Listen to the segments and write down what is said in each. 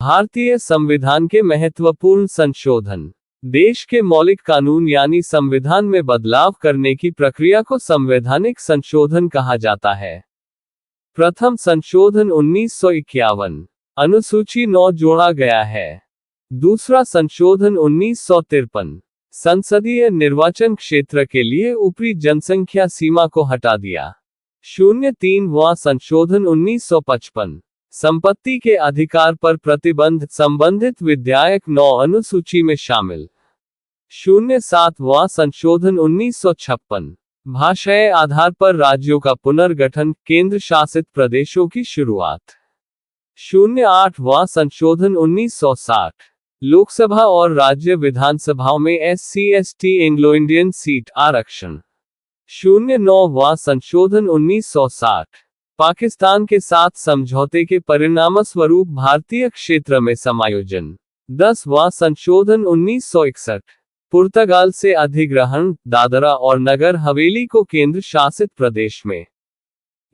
भारतीय संविधान के महत्वपूर्ण संशोधन। देश के मौलिक कानून यानी संविधान में बदलाव करने की प्रक्रिया को संवैधानिक संशोधन कहा जाता है। प्रथम संशोधन 1951 अनुसूची 9 जोड़ा गया है। दूसरा संशोधन 1953 संसदीय निर्वाचन क्षेत्र के लिए ऊपरी जनसंख्या सीमा को हटा दिया। 03वां संशोधन 1955 संपत्ति के अधिकार पर प्रतिबंध संबंधित विधायक 9 अनुसूची में शामिल। 07वां संशोधन 1956 भाषाई आधार पर राज्यों का पुनर्गठन, केंद्र शासित प्रदेशों की शुरुआत। 08वां संशोधन 1960 लोकसभा और राज्य विधानसभाओं में SC/ST एंग्लो इंडियन सीट आरक्षण। 09वां संशोधन 1960 पाकिस्तान के साथ समझौते के परिणामस्वरूप भारतीय क्षेत्र में समायोजन। 10वां संशोधन 1961 पुर्तगाल से अधिग्रहण, दादरा और नगर हवेली को केंद्र शासित प्रदेश में।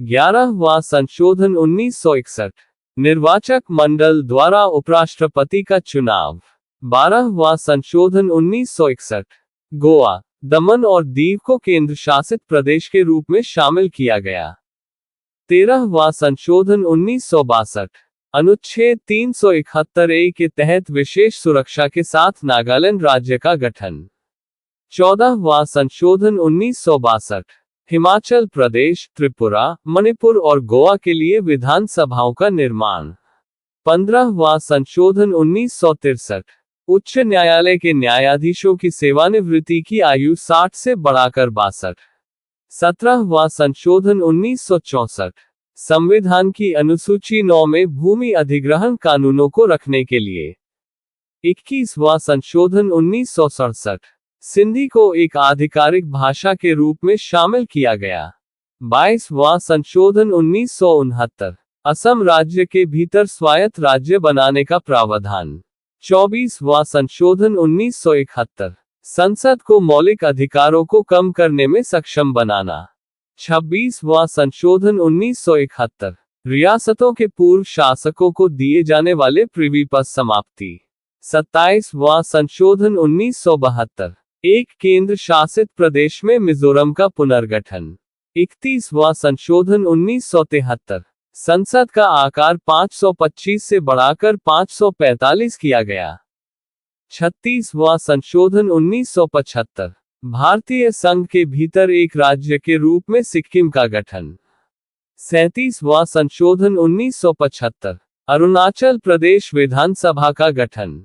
11वां संशोधन 1961 निर्वाचक मंडल द्वारा उपराष्ट्रपति का चुनाव। 12वां संशोधन 1961 गोवा, दमन और दीव को केंद्र शासित प्रदेश के रूप में शामिल किया गया। 13वां संशोधन 1962 अनुच्छेद 371A के तहत विशेष सुरक्षा के साथ नागालैंड राज्य का गठन। 14वां संशोधन 1962 हिमाचल प्रदेश, त्रिपुरा, मणिपुर और गोवा के लिए विधानसभाओं का निर्माण। 15वां संशोधन 1963 उच्च न्यायालय के न्यायाधीशों की सेवानिवृत्ति की आयु 60 से बढ़ाकर 62। 17वां संशोधन 1964 संविधान की अनुसूची 9 में भूमि अधिग्रहण कानूनों को रखने के लिए। 21वां संशोधन 1967 सिंधी को एक आधिकारिक भाषा के रूप में शामिल किया गया। 22वां संशोधन 1969 असम राज्य के भीतर स्वायत्त राज्य बनाने का प्रावधान। 24वां संशोधन 1971 संसद को मौलिक अधिकारों को कम करने में सक्षम बनाना। 26वां संशोधन 1971 रियासतों के पूर्व शासकों को दिए जाने वाले प्रिवी पद समाप्ति। 27वां संशोधन 1972 एक केंद्र शासित प्रदेश में मिजोरम का पुनर्गठन। 31वां संशोधन 1973 संसद का आकार 525 से बढ़ाकर 545 किया गया। 36वां संशोधन 1975 भारतीय संघ के भीतर एक राज्य के रूप में सिक्किम का गठन। 37वां संशोधन 1975 अरुणाचल प्रदेश विधानसभा का गठन।